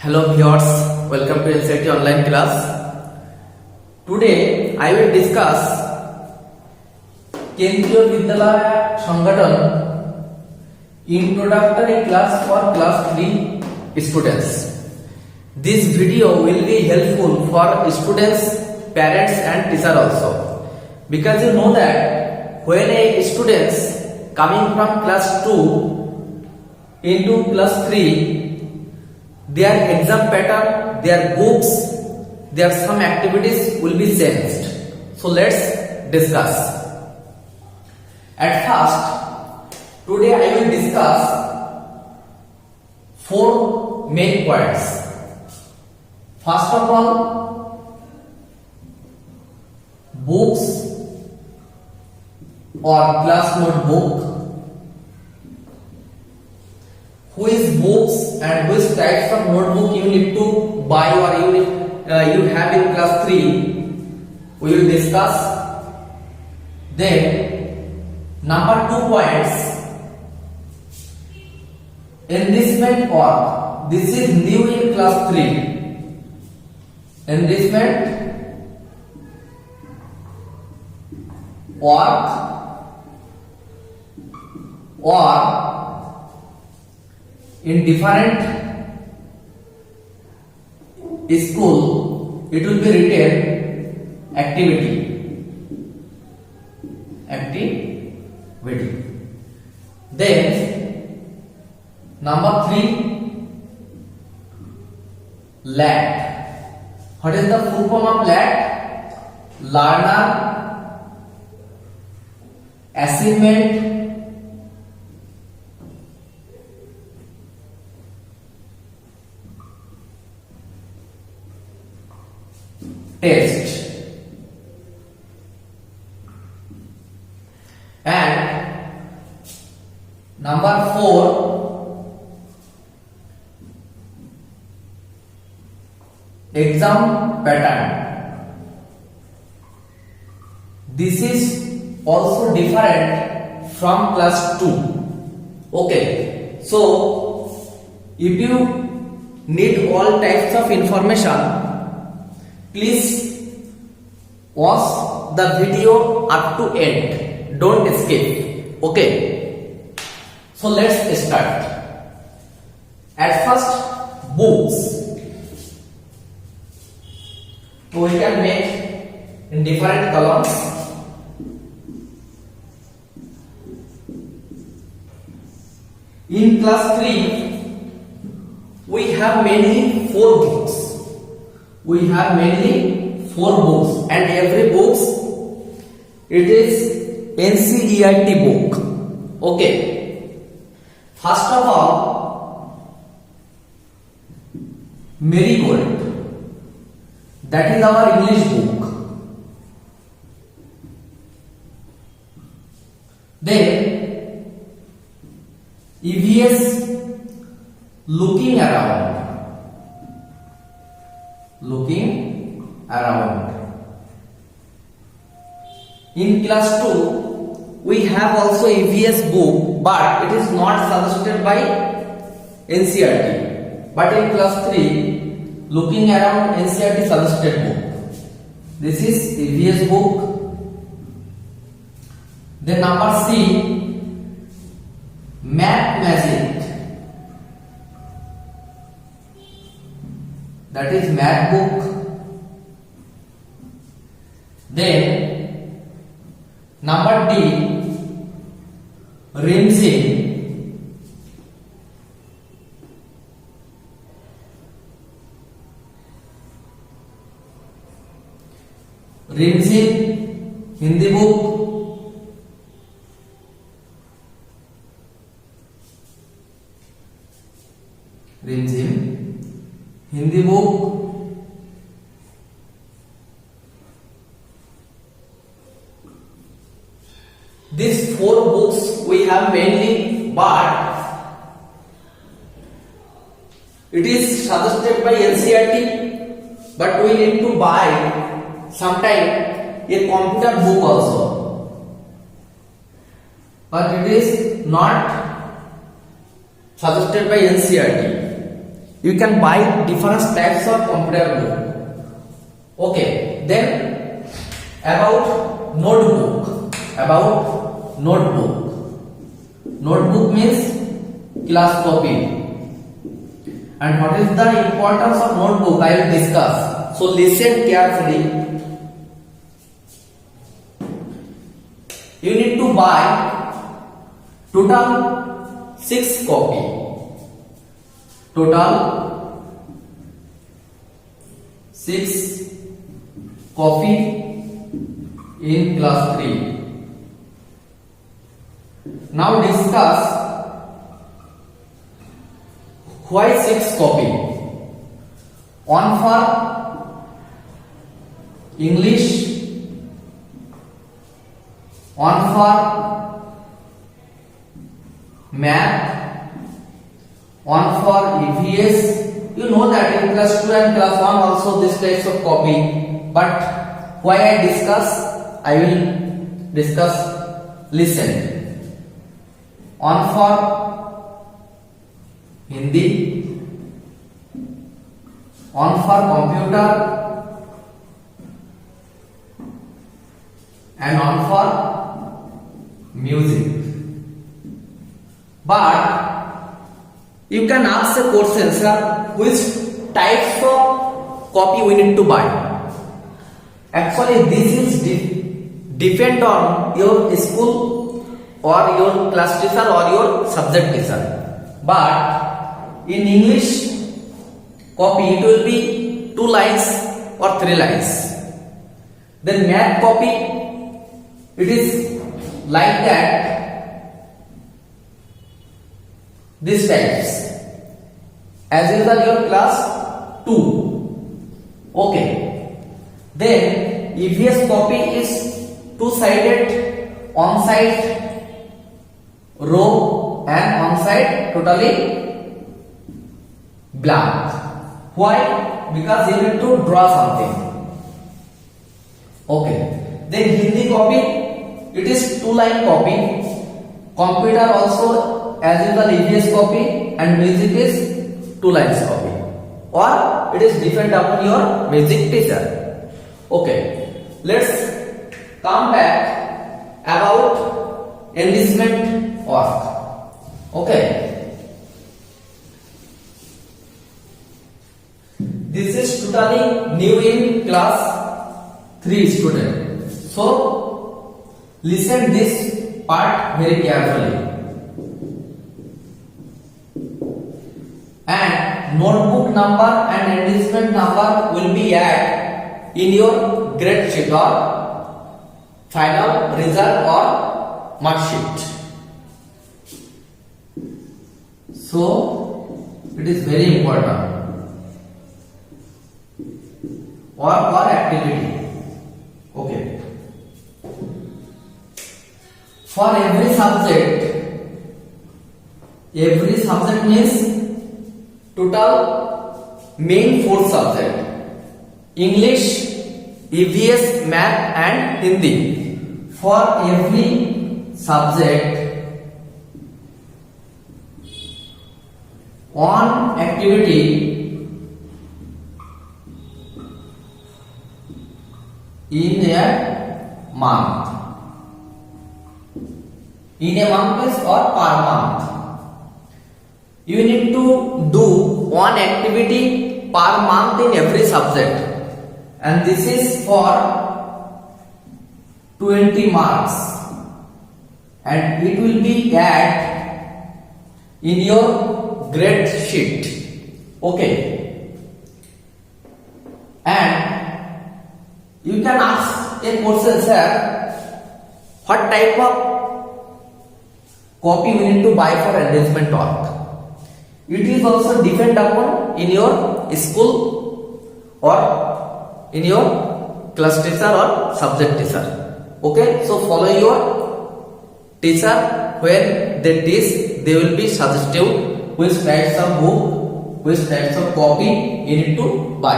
Hello viewers, welcome to NCERT online class. Today I will discuss kendriya vidyalaya sangathan introductory class for class 3 students. This video will be helpful for students, parents and teacher also, because you know that when a students coming from class 2 into class 3, their exam pattern, their books, their some activities will be changed. So let's discuss. At first, today I will discuss 4 main points. First of all, books or class notebook. Which books and which types of notebook you need to buy or you have in class 3, we will discuss. Then number 2 points, enrichment work. This is new in class 3. Enrichment work or in different school it will be written activity. Then number 3, LAT. What is the full form of LAT? Learner Achievement Test. And number 4, exam pattern. This is also different from class 2. Okay, so if you need all types of information, please watch the video up to end. Don't skip. Okay. So let's start. At first, books. So we can make in different columns. In class 3, we have mainly 4 books. We have mainly 4 books, and every books it is NCERT book. Okay. First of all, Marigold. That is our English book. Then EVS looking around. In class 2, we have also EVS book, but it is not suggested by NCERT. But in class 3, looking around, NCERT suggested book. This is EVS book. Then number C, Math Magic. That is math book. Then number D, Rimzim. Hindi book. Hindi book. These 4 books we have mainly, but it is suggested by NCERT, but we need to buy sometime a computer book also, but it is not suggested by NCERT. you can buy different types of computer book. Okay, then about notebook. Notebook means class copy. And what is the importance of notebook? I will discuss. So listen carefully. You need to buy total 6 copy. Total 6 copy in class 3. Now discuss why 6 copy. One for English, one for math, one for EVS. You know that in class 2 and class 1 also this types of copy. But why I discuss? I will discuss. Listen. One for Hindi, one for computer, and one for music. But you can ask a question, sir, which types of copy we need to buy? Actually, this is depend on your school or your class teacher or your subject teacher. But in English copy it will be 2 lines or 3 lines. Then math copy it is like that, this types. As usual your class 2. Okay. Then EVS copy is 2-sided, on side row and on side totally blank. Why? Because you need to draw something. Okay. Then Hindi copy it is 2-line copy. Computer also as usual EVS copy, and music is 2 lines copy. Or it is depend upon your music teacher. Okay. Let's come back about enrichment work. Okay. This is totally new in class 3 student. So listen this part very carefully. And notebook number and enrichment number will be added in your grade sheet or final result or mark sheet. So it is very important. Work or activity. Okay. For every subject means total main 4 subject: English, EVS, math and Hindi. For every subject, one activity in a month. In a month means or per month. You need to do one activity per month in every subject, and this is for 20 marks, and it will be added in your grade sheet. Okay. And you can ask a question, sir, what type of copy we need to buy for enrichment work? It is also depend upon in your school or in your class teacher or subject teacher. Okay, so follow your teacher. When they teach, they will be suggestive which types of book, which types of copy you need to buy.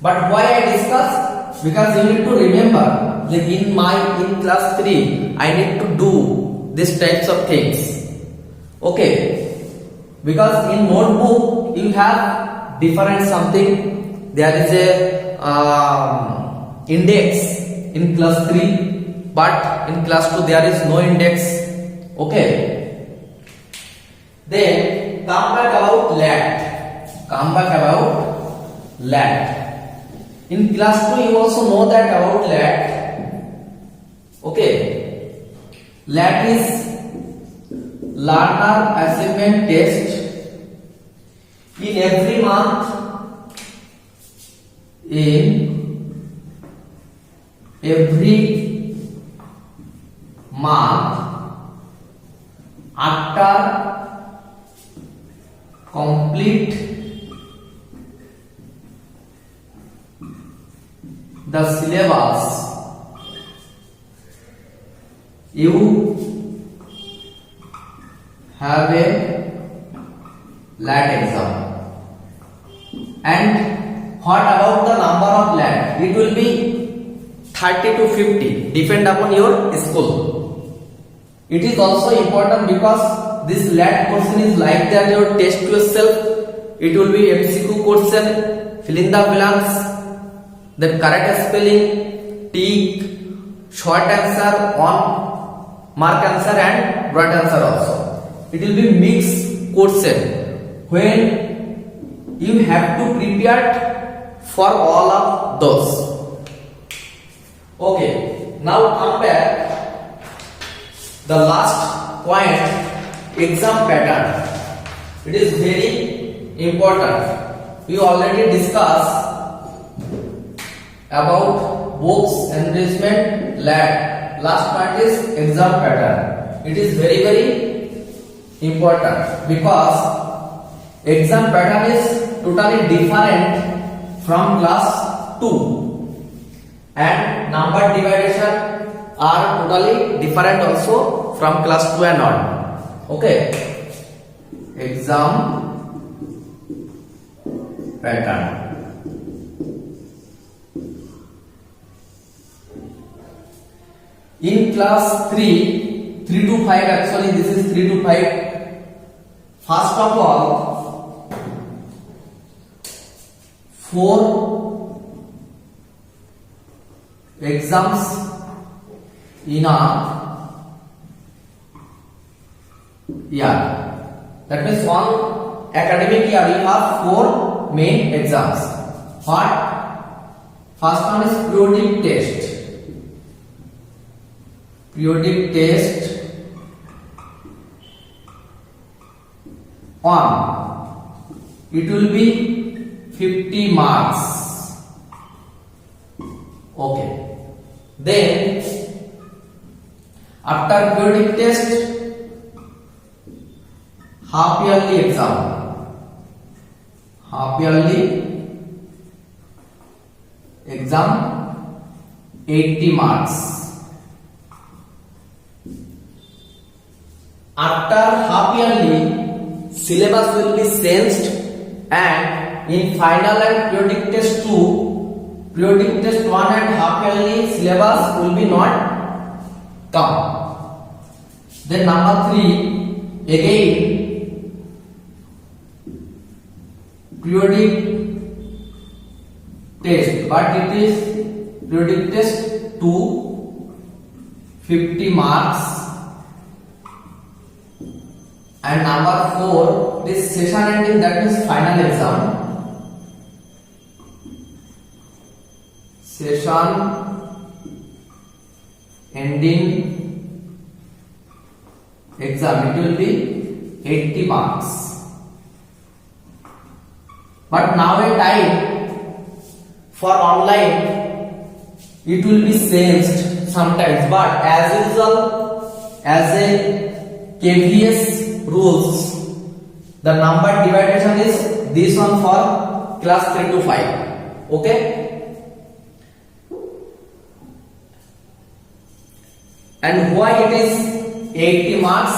But why I discuss? Because you need to remember that in class 3 I need to do these types of things. Okay. Because in notebook you have different something. There is a index in class 3, but in class 2 there is no index. Okay. Then come back about lat. In class 2 you also know that about lat. Okay. Lat is learner achievement test. In every month, after complete the syllabus, you have a lat exam. And what about the number of lat? It will be 30 to 50, depend upon your school. It is also important because this lat question is like that your test to yourself. It will be MCQ question, fill in the blanks, then correct spelling, tick, short answer, on mark answer and broad answer also. It will be mixed question when you have to prepare for all of those. Okay, now come back. The last point, exam pattern. It is very important. We already discussed about books, enrichment, lab. Last point is exam pattern. It is very important because exam pattern is totally different from class 2 and number division are totally different also from class 2 and on. Okay, exam pattern. In class 3 to 5, actually this is 3 to 5. First of all, 4 exams in a year. That means one academic year you have 4 main exams. What? First one is periodic test. Periodic test on, it will be 50 marks. Okay. Then after periodic test, half yearly exam. Half yearly exam 80 marks. After half yearly, syllabus will be changed, and in final and periodic test 2, periodic test 1 and half yearly syllabus will be not come. Then number 3, again periodic test, but it is periodic test 2, 50 marks. And number 4, this session ending, that means final exam. Session ending exam, it will be 80 marks. But now a time for online, it will be changed sometimes. But as usual, as a KVS rules, the number division is this one for class 3 to 5. Okay, and why it is 80 marks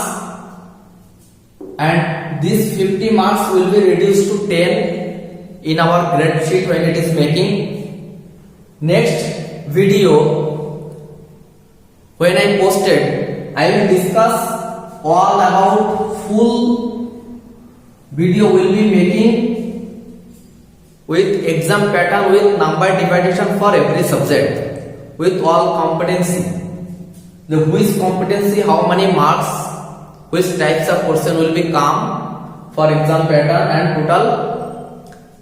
and this 50 marks will be reduced to 10 in our grade sheet when it is making. Next video when I posted, I will discuss all about full video will be making with exam pattern with number division for every subject with all competency. The which competency, how many marks, which types of question will be come for exam pattern, and total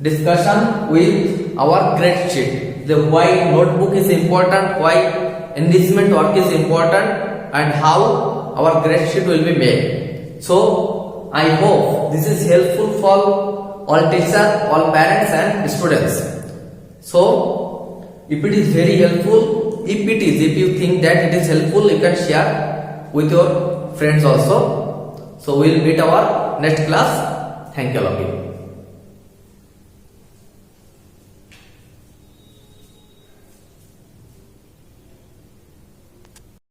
discussion with our grade sheet. The why notebook is important, why enrichment work is important, and how our grade sheet will be made. So I hope this is helpful for all teachers, all parents and students. So if it is very helpful, if you think that it is helpful, you can share with your friends also. So we will meet our next class. Thank you all.